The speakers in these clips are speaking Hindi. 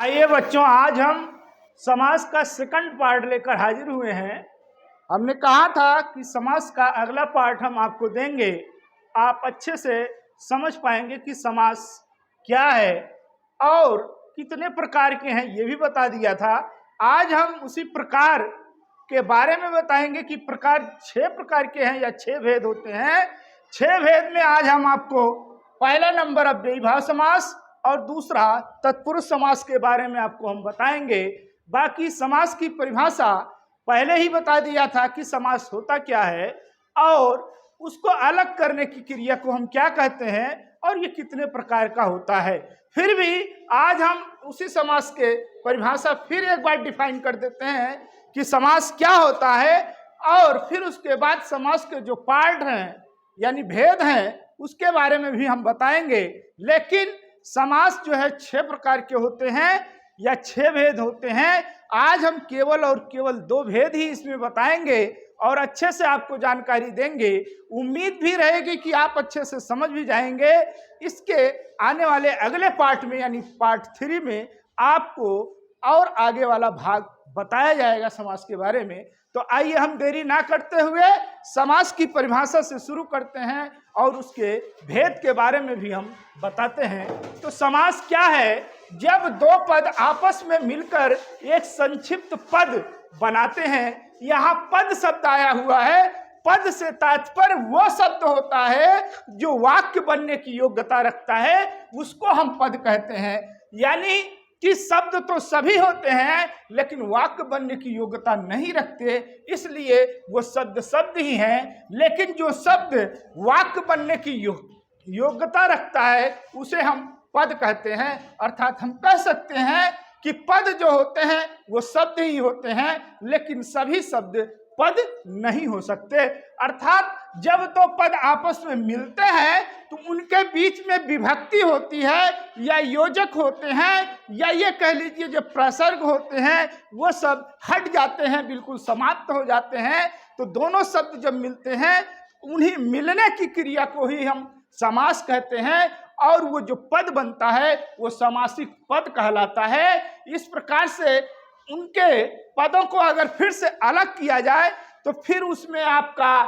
आइए बच्चों, आज हम समास का सेकंड पार्ट लेकर हाजिर हुए हैं। हमने कहा था कि समास का अगला पार्ट हम आपको देंगे, आप अच्छे से समझ पाएंगे कि समास क्या है और कितने प्रकार के हैं, ये भी बता दिया था। आज हम उसी प्रकार के बारे में बताएंगे कि प्रकार 6 प्रकार के हैं या 6 भेद होते हैं। 6 भेद में आज हम आपको पहला नंबर अव्ययीभाव समास और दूसरा तत्पुरुष समास के बारे में आपको हम बताएंगे। बाकी समास की परिभाषा पहले ही बता दिया था कि समास होता क्या है और उसको अलग करने की क्रिया को हम क्या कहते हैं और ये कितने प्रकार का होता है। फिर भी आज हम उसी समास के परिभाषा फिर एक बार डिफाइन कर देते हैं कि समास क्या होता है और फिर उसके बाद समास के जो पार्ट हैं यानी भेद हैं उसके बारे में भी हम बताएंगे। लेकिन समास जो है 6 प्रकार के होते हैं या 6 भेद होते हैं। आज हम केवल और केवल 2 भेद ही इसमें बताएंगे और अच्छे से आपको जानकारी देंगे। उम्मीद भी रहेगी कि आप अच्छे से समझ भी जाएंगे। इसके आने वाले अगले पार्ट में यानी पार्ट 3 में आपको और आगे वाला भाग बताया जाएगा समास के बारे में। तो आइए हम देरी ना करते हुए समास की परिभाषा से शुरू करते हैं और उसके भेद के बारे में भी हम बताते हैं। तो समास क्या है? जब 2 पद आपस में मिलकर एक संक्षिप्त पद बनाते हैं। यहाँ पद शब्द आया हुआ है। पद से तात्पर्य वो शब्द होता है जो वाक्य बनने की योग्यता रखता है, उसको हम पद कहते हैं। यानी कि शब्द तो सभी होते हैं लेकिन वाक्य बनने की योग्यता नहीं रखते, इसलिए वो शब्द ही हैं। लेकिन जो शब्द वाक्य बनने की योग्यता रखता है उसे हम पद कहते हैं। अर्थात हम कह सकते हैं कि पद जो होते हैं वो शब्द ही होते हैं लेकिन सभी शब्द पद नहीं हो सकते। अर्थात जब 2 पद आपस में मिलते हैं तो उनके बीच में विभक्ति होती है या योजक होते हैं या ये कह लीजिए जो प्रसर्ग होते हैं वो सब हट जाते हैं, बिल्कुल समाप्त हो जाते हैं। तो दोनों शब्द जब मिलते हैं उन्हीं मिलने की क्रिया को ही हम समास कहते हैं और वो जो पद बनता है वो समासिक पद कहलाता है। इस प्रकार से उनके पदों को अगर फिर से अलग किया जाए तो फिर उसमें आपका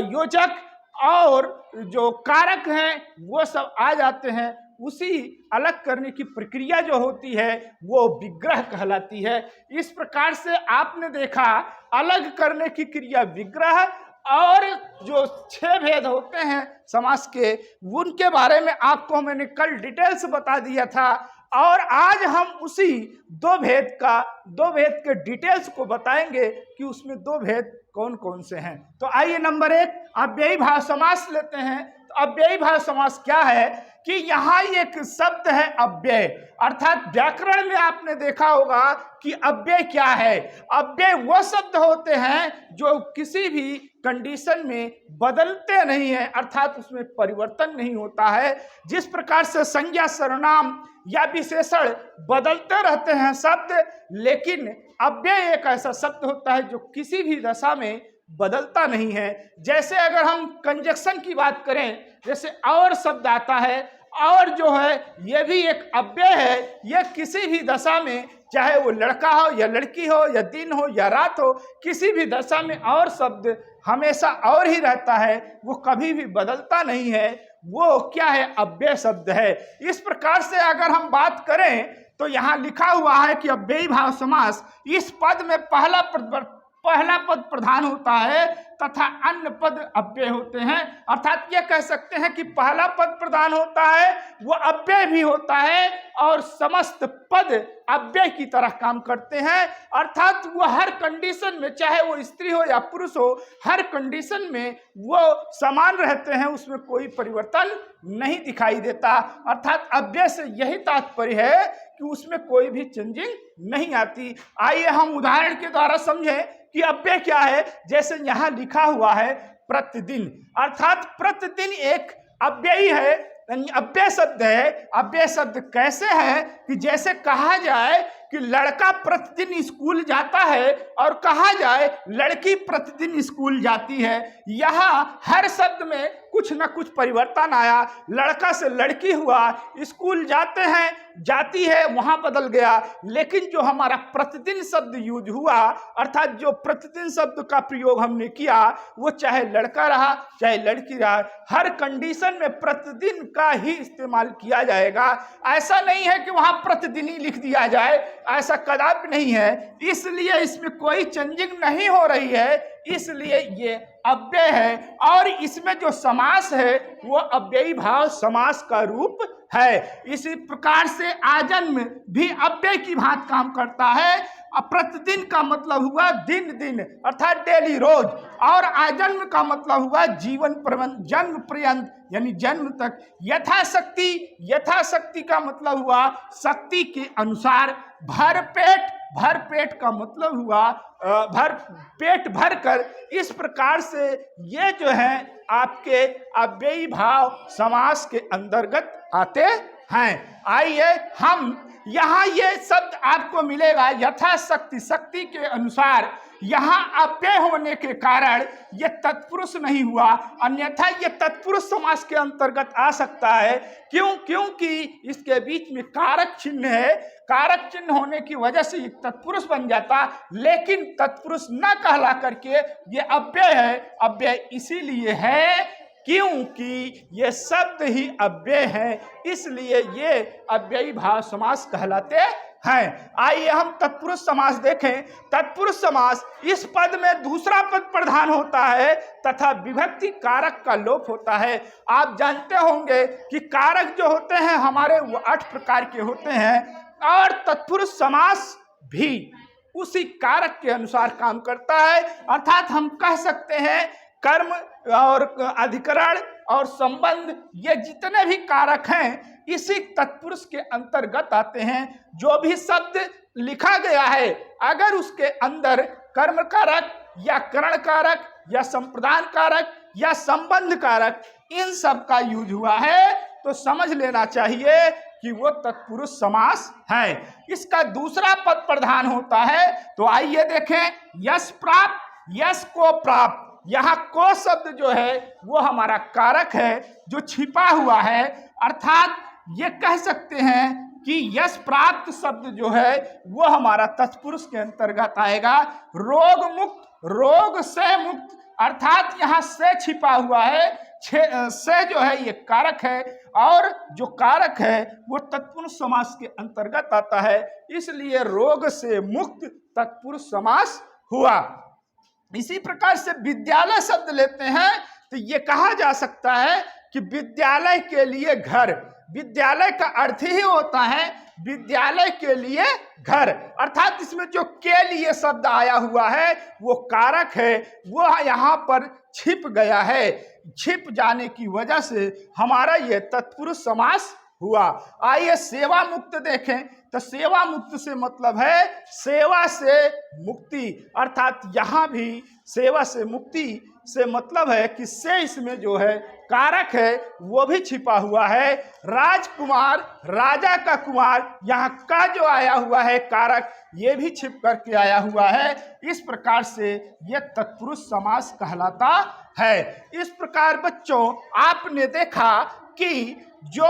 योजक और जो कारक हैं वो सब आ जाते हैं। उसी अलग करने की प्रक्रिया जो होती है वो विग्रह कहलाती है। इस प्रकार से आपने देखा अलग करने की क्रिया विग्रह और जो 6 भेद होते हैं समास के उनके बारे में आपको मैंने कल डिटेल्स बता दिया था और आज हम उसी 2 भेद के डिटेल्स को बताएंगे कि उसमें 2 भेद कौन कौन से हैं। तो आइए नंबर 1 अव्ययीभाव समास लेते हैं। तो अव्ययीभाव समास क्या है कि यहाँ एक शब्द है अव्यय। अर्थात व्याकरण में आपने देखा होगा कि अव्यय क्या है। अव्यय वो शब्द होते हैं जो किसी भी कंडीशन में बदलते नहीं हैं, अर्थात उसमें परिवर्तन नहीं होता है। जिस प्रकार से संज्ञा सर्वनाम या विशेषण बदलते रहते हैं शब्द, लेकिन अव्यय एक ऐसा शब्द होता है जो किसी भी दशा में बदलता नहीं है। जैसे अगर हम कंजक्शन की बात करें, जैसे और शब्द आता है, और जो है ये भी एक अव्यय है। ये किसी भी दशा में, चाहे वो लड़का हो या लड़की हो या दिन हो या रात हो, किसी भी दशा में और शब्द हमेशा और ही रहता है, वो कभी भी बदलता नहीं है। वो क्या है? अव्यय शब्द है। इस प्रकार से अगर हम बात करें तो यहाँ लिखा हुआ है कि अव्ययीभाव समास, इस पद में पहला पद प्रधान होता है तथा अन्य पद अव्यय होते हैं। अर्थात ये कह सकते हैं कि पहला पद प्रधान होता है वो अव्यय भी होता है और समस्त पद अव्यय की तरह काम करते हैं। अर्थात वो हर कंडीशन में, चाहे वो स्त्री हो या पुरुष हो, हर कंडीशन में वो समान रहते हैं, उसमें कोई परिवर्तन नहीं दिखाई देता। अर्थात अव्यय से यही तात्पर्य है कि उसमें कोई भी चेंजिंग नहीं आती। आइए हम उदाहरण के द्वारा समझें कि अव्यय क्या है। जैसे यहाँ लिखा हुआ है प्रतिदिन, अर्थात प्रतिदिन एक अव्ययी है, अव्यय शब्द है। अव्यय शब्द कैसे है कि जैसे कहा जाए कि लड़का प्रतिदिन स्कूल जाता है और कहा जाए लड़की प्रतिदिन स्कूल जाती है। यहाँ हर शब्द में कुछ न कुछ परिवर्तन आया, लड़का से लड़की हुआ, स्कूल जाते हैं, जाती है, वहां बदल गया। लेकिन जो हमारा प्रतिदिन शब्द यूज हुआ, अर्थात जो प्रतिदिन शब्द का प्रयोग हमने किया, वो चाहे लड़का रहा चाहे लड़की रहा, हर कंडीशन में प्रतिदिन का ही इस्तेमाल किया जाएगा। ऐसा नहीं है कि वहां प्रतिदिन ही लिख दिया जाए, ऐसा कदापि नहीं है। इसलिए इसमें कोई चेंजिंग नहीं हो रही है, इसलिए ये अव्यय है। और इसमें जो समास है वो अव्ययी भाव समास का रूप है। इसी प्रकार से आजन्म भी अव्यय की भांति काम करता है। प्रतिदिन का मतलब हुआ दिन दिन, अर्थात डेली, रोज। और आजन्म का मतलब हुआ जीवन पर्यंत, जन्म पर्यंत, यानी जन्म तक। यथाशक्ति, यथाशक्ति का मतलब हुआ शक्ति के अनुसार। भरपेट, भरपेट का मतलब हुआ भर, पेट भर कर। इस प्रकार से ये जो है आपके अव्ययी भाव समास के अंतर्गत आते हैं। आइए हम यहाँ ये शब्द आपको मिलेगा यथाशक्ति, शक्ति के अनुसार। यहाँ अव्यय होने के कारण ये तत्पुरुष नहीं हुआ, अन्यथा ये तत्पुरुष समास के अंतर्गत आ सकता है। क्यों? क्योंकि इसके बीच में कारक चिन्ह है। कारक चिन्ह होने की वजह से ये तत्पुरुष बन जाता, लेकिन तत्पुरुष न कहला करके ये अव्यय है। अव्यय इसीलिए है क्योंकि ये शब्द ही अव्यय है, इसलिए ये अव्ययी भाव समास कहलाते हैं। आइए हम तत्पुरुष समास देखें। तत्पुरुष समास, इस पद में दूसरा पद प्रधान होता है तथा विभक्ति कारक का लोप होता है। आप जानते होंगे कि कारक जो होते हैं हमारे वो 8 प्रकार के होते हैं, और तत्पुरुष समास भी उसी कारक के अनुसार काम करता है। अर्थात हम कह सकते हैं कर्म और अधिकरण और संबंध, ये जितने भी कारक हैं इसी तत्पुरुष के अंतर्गत आते हैं। जो भी शब्द लिखा गया है, अगर उसके अंदर कर्म कारक या करण कारक या संप्रदान कारक या संबंध कारक, इन सब का यूज हुआ है, तो समझ लेना चाहिए कि वो तत्पुरुष समास है। इसका दूसरा पद प्रधान होता है। तो आइए देखें, यश प्राप्त, यश को प्राप्त। यहाँ को शब्द जो है वो हमारा कारक है जो छिपा हुआ है। अर्थात ये कह सकते हैं कि यश प्राप्त शब्द जो है वो हमारा तत्पुरुष के अंतर्गत आएगा। रोग मुक्त, रोग से मुक्त, अर्थात यहाँ से छिपा हुआ है। से जो है ये कारक है, और जो कारक है वो तत्पुरुष समास के अंतर्गत आता है, इसलिए रोग से मुक्त तत्पुरुष समास हुआ। इसी प्रकार से विद्यालय शब्द लेते हैं तो ये कहा जा सकता है कि विद्यालय के लिए घर। विद्यालय का अर्थ ही होता है विद्यालय के लिए घर, अर्थात इसमें जो के लिए शब्द आया हुआ है वो कारक है, वो यहाँ पर छिप गया है। छिप जाने की वजह से हमारा ये तत्पुरुष समास हुआ। आइए सेवा मुक्त देखें। तो सेवा मुक्त से मतलब है सेवा से मुक्ति, अर्थात यहाँ भी सेवा से मुक्ति से मतलब है कि से इसमें जो है कारक है वो भी छिपा हुआ है। राजकुमार, राजा का कुमार, यहाँ का जो आया हुआ है कारक ये भी छिप करके आया हुआ है। इस प्रकार से ये तत्पुरुष समास कहलाता है। इस प्रकार बच्चों आपने देखा कि जो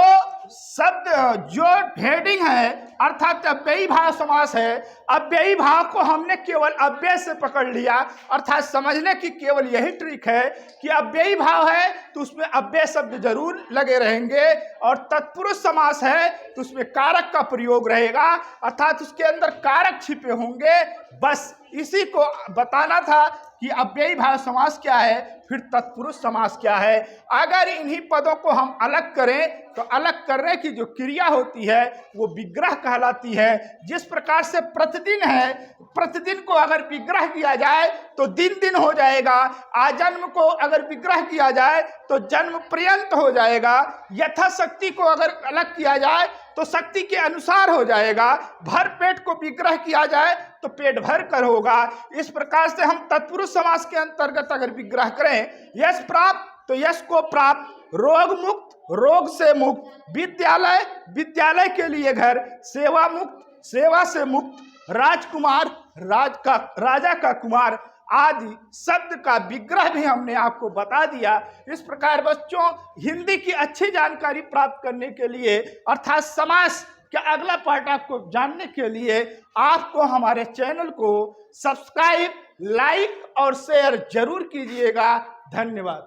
शब्द, जो हेडिंग है अर्थात अव्ययी भाव समास है, अव्ययी भाव को हमने केवल अव्यय से पकड़ लिया। अर्थात समझने की केवल यही ट्रिक है कि अव्ययी भाव है तो उसमें अव्यय शब्द जरूर लगे रहेंगे, और तत्पुरुष समास है तो उसमें कारक का प्रयोग रहेगा, अर्थात उसके अंदर कारक छिपे होंगे। बस इसी को बताना था कि अव्ययी भाव समास क्या है, फिर तत्पुरुष समास क्या है। अगर इन्हीं पदों को हम अलग करें तो अलग करने की जो क्रिया होती है वो विग्रह कहलाती है। जिस प्रकार से प्रतिदिन है, प्रतिदिन को अगर विग्रह किया जाए तो दिन दिन हो जाएगा, आजन्म को अगर विग्रह किया जाए तो जन्म पर्यंत हो जाएगा, यथाशक्ति को अगर अलग किया जाए तो शक्ति के अनुसार हो जाएगा, भर पेट को विग्रह किया जाए तो पेट भर कर होगा। इस प्रकार से हम तत्पुरुष समास के अंतर्गत अगर विग्रह करें, यश प्राप्त तो यश को प्राप्त, रोग मुक्त रोग से मुक्त, विद्यालय विद्यालय के लिए घर, सेवा मुक्त सेवा से मुक्त, राजकुमार राजा का कुमार, आदि शब्द का विग्रह भी हमने आपको बता दिया। इस प्रकार बच्चों, हिंदी की अच्छी जानकारी प्राप्त करने के लिए अर्थात समास का अगला पार्ट आपको जानने के लिए आपको हमारे चैनल को सब्सक्राइब, लाइक और शेयर जरूर कीजिएगा। धन्यवाद।